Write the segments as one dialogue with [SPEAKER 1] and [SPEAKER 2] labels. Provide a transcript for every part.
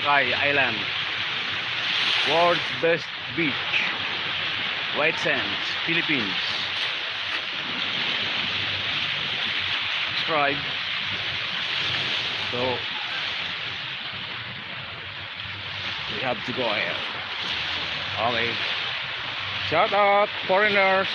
[SPEAKER 1] Boracay Island. World's best beach. White Sands, Philippines. Subscribe. So we have to go ahead. Okay. Shout out foreigners.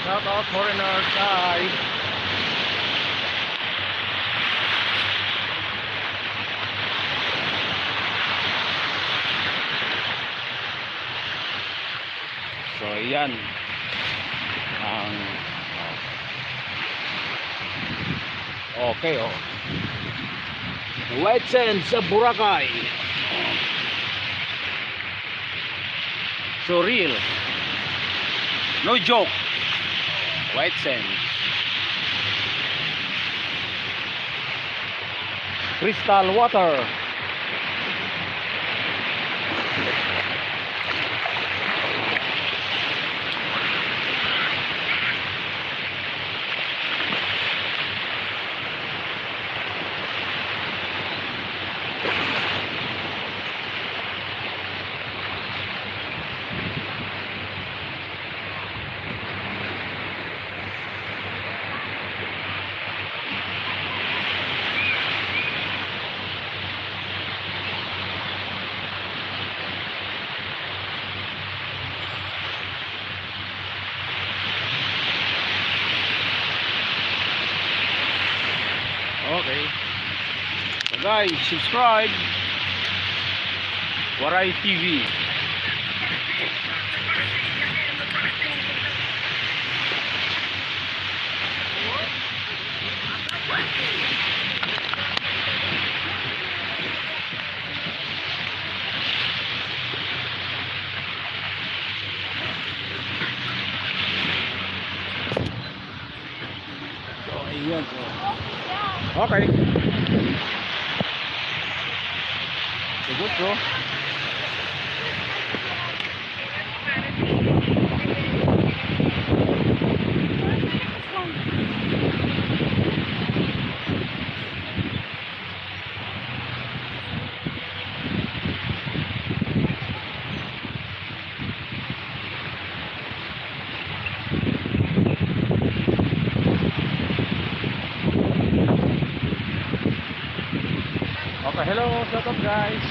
[SPEAKER 1] Shout out foreigners. Hi. So yan ang okay, oh. White Sands sa Boracay. So real. No joke. White Sands. Crystal water. Okay. So guys, subscribe. Waray TV. So ayan. Okay. So good, bro. Okay, hello, what's up guys?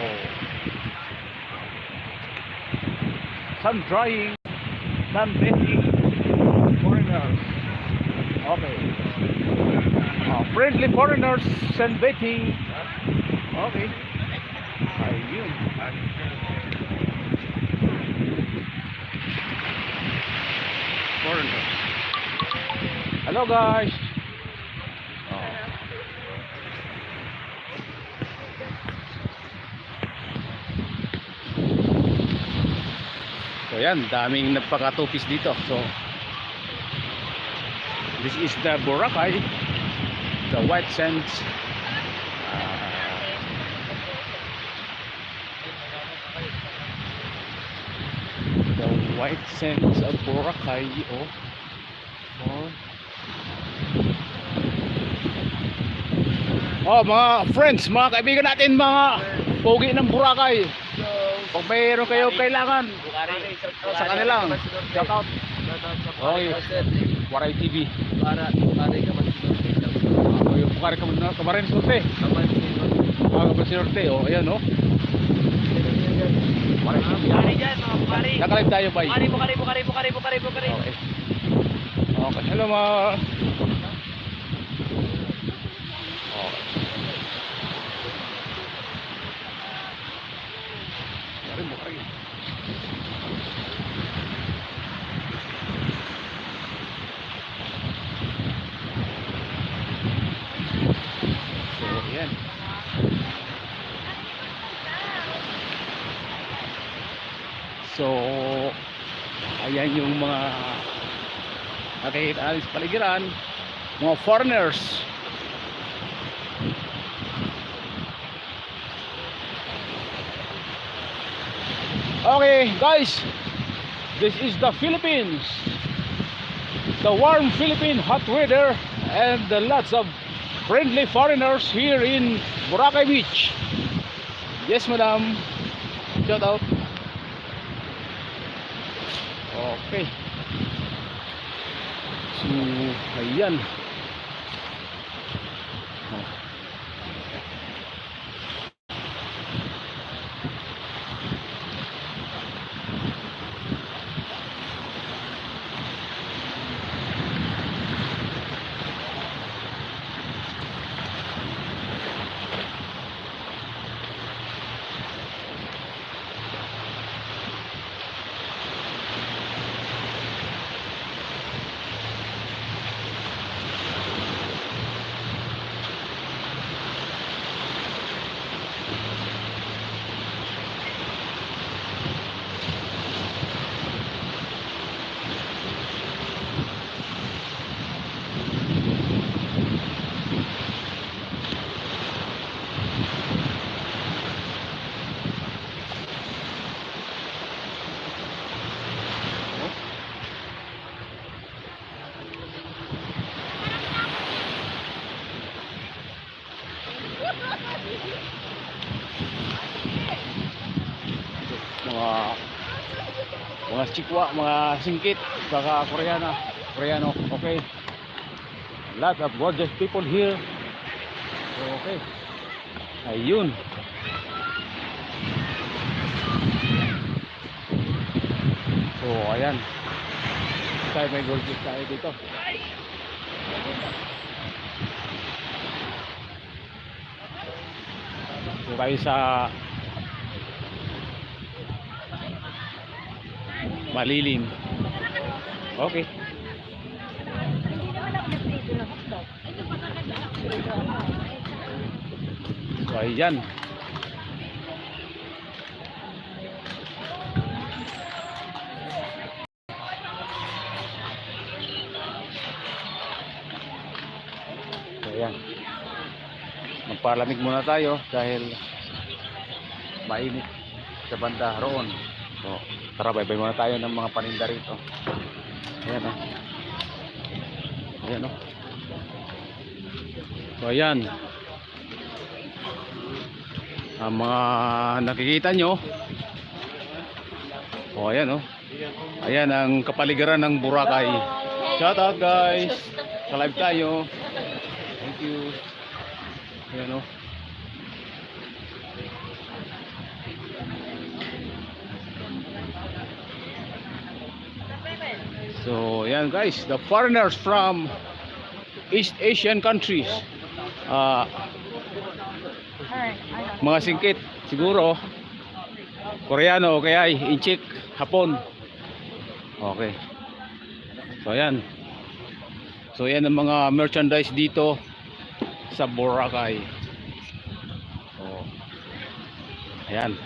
[SPEAKER 1] Oh. Sun drying, sun bathing, foreigners. Okay. Friendly foreigners, sun bathing. Okay. Ayun. Foreigners. Hello guys. Oh. So yan, daming nagpakatupis dito. So this is the Boracay, the White Sands. The White Sands of Boracay. Oh, mga friends, mga kaibigan natin, mga pogi ng Boracay. Kung mayroon kayo kailangan sa kanilang, shout out. Okay, Waray TV.
[SPEAKER 2] Pukari ka man
[SPEAKER 1] Oh, yung Pukari Camarines Norte. Camarines Norte, oh, ayan, oh. Waray TV.
[SPEAKER 2] Pukari dyan, mga pukari.
[SPEAKER 1] Nakalive tayo, bay.
[SPEAKER 2] Pukari.
[SPEAKER 1] Okay. Okay, hello mga. Okay. Bukari. So, yan. So, ayan yung mga nakikita natin sa paligiran, mga foreigners. Okay, guys, this is the Philippines. The warm Philippine hot weather and the lots of friendly foreigners here in Boracay Beach. Yes, madam. Shout out. Okay. So, ayan. Mga chikwa, mga singkit, baka Koreano, okay. Lot of gorgeous people here. Okay. Ayun. So, ayan. Tayo may gorgeous tayo dito. So, tayo sa malilim. Okay. So, ayan. So, ayan. Magpalamig muna tayo dahil mainit sa banda roon. So, tara, bye-bye muna tayo ng mga paninda rito. Ayan, oh. Ayan, oh. So, ayan. Ang mga nakikita nyo. O, ayan, oh. Ayan ang kapaligiran ng Boracay. Shout out, guys. Sa live tayo. Thank you. Ayan, oh. So, yan guys, the foreigners from East Asian countries. Mga singkit, siguro Koreano o kaya Inchik, Hapon. Okay. So, yan. So, yan ang mga merchandise dito sa Boracay. So, ayan.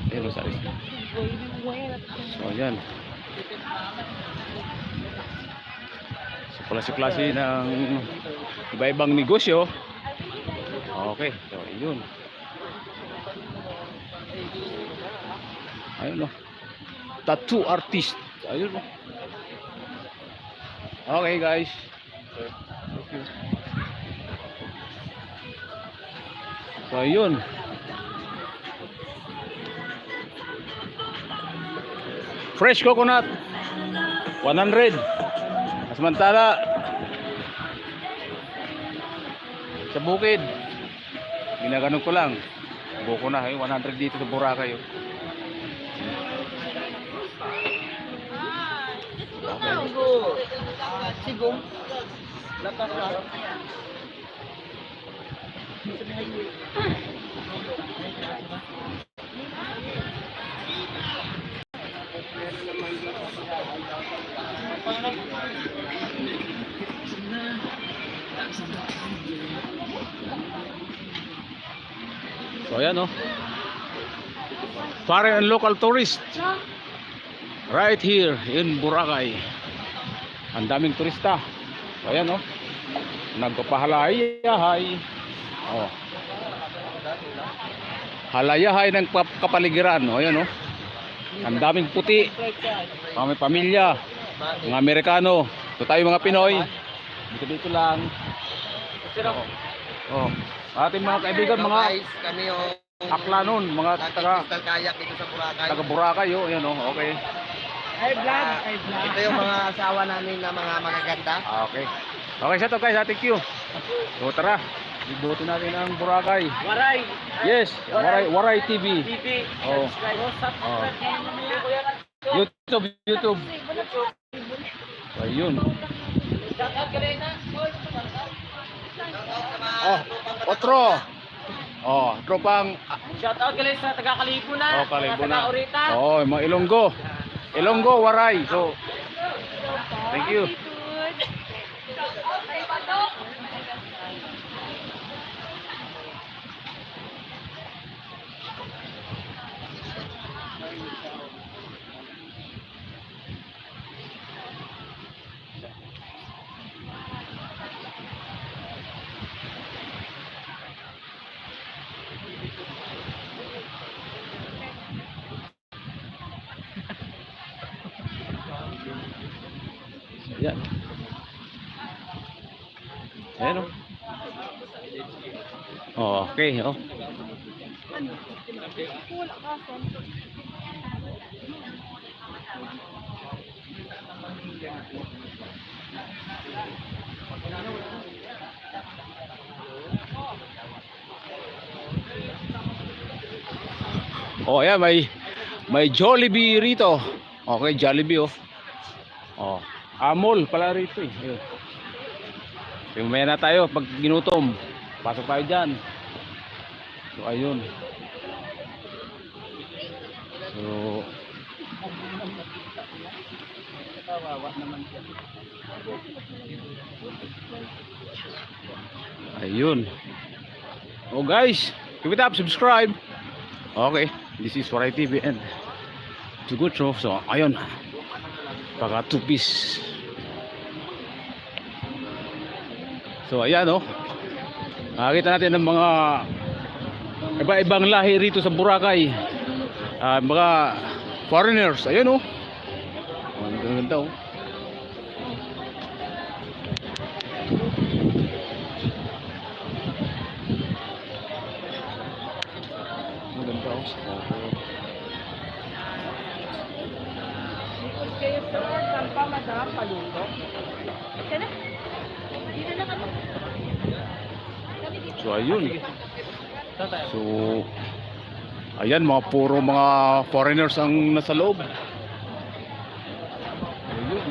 [SPEAKER 1] Ayan o, sorry. So, ayan. So, klase-klase ng iba-ibang negosyo. Okay. So, yun. Ayun, no. Tattoo artist. Ayun, no. Okay, guys. Thank you. So, ayun. Fresh coconut 100. Samantala sa bukid ginaganon ko lang buko na 100 dito sa Boracay.
[SPEAKER 2] Sigong.
[SPEAKER 1] So ayan, oh. Foreign and local tourists right here in Boracay. Ang daming turista. So ayan, oh. Nagpapahalay. Oh. halayahay ng kapaligiran. O yan, oh. Ang daming puti. Mga may pamilya, mga Amerikano. Ito tayo mga Pinoy. Dito lang. Oh. Ating mga kaibigan, mga
[SPEAKER 2] Guys, kami yung
[SPEAKER 1] Aklanon, mga taga
[SPEAKER 2] Crystal Kayak dito sa Boracay.
[SPEAKER 1] Boracay, oh. Yan, oh. Okay.
[SPEAKER 2] Ito yung mga asawa namin na mga magaganda.
[SPEAKER 1] Okay. Okay sa to guys, thank you. So tara, ibutin natin ang Boracay.
[SPEAKER 2] Waray!
[SPEAKER 1] Yes, Waray TV.
[SPEAKER 2] TV!
[SPEAKER 1] Oh. Oh. YouTube. Ayun. Oh, otro. Oh, tropang
[SPEAKER 2] Shoutout guys sa taga-Kalibo na.
[SPEAKER 1] Kalibo na.
[SPEAKER 2] Taga-Orita.
[SPEAKER 1] Oh, mga Ilonggo, Waray. So, thank you. Yan. Ayan o. Oh, okay, oh. Oh, ayan, may Jollibee rito. Okay, Jollibee, oh. Oh, Amol pala rito, eh. Ayun. Mamaya na tayo pag ginutom. Pasok tayo dyan. So ayun. So ayun. Oh guys, keep it up, subscribe. Okay, this is Waray TV and it's a good show. So ayun, paka 2 piece. So ayan, oh. Nakita natin ng mga iba-ibang lahi rito sa Boracay. Mga foreigners. Ayun, oh. Ang ganda, oh. Ang ganda, oh.
[SPEAKER 3] Kayo sir, saan pa madam paluto? Kaya na? Dito na kami.
[SPEAKER 1] So ayun. So ayan, mga puro mga foreigners ang nasa loob. Ayun.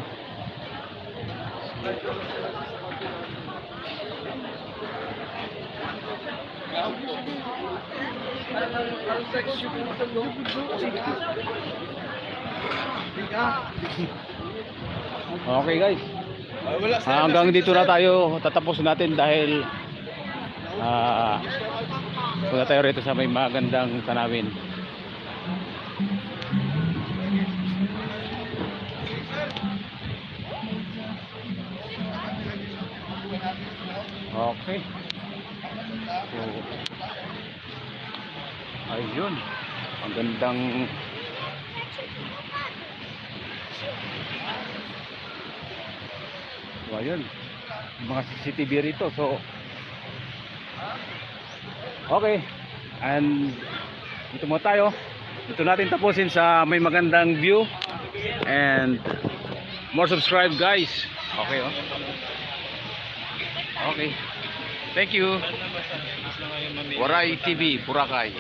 [SPEAKER 1] Okay guys. Hanggang dito na tayo tatapos natin dahil punta tayo rito sa may magandang tanawin. Okay. So, ayun. Ang gandang so, ayun. Mga CCTV rito. So, okay. And dito mo tayo. Dito natin tapusin sa may magandang view. And more subscribe guys. Okay, oh. Okay. Thank you. Waray TV, Boracay.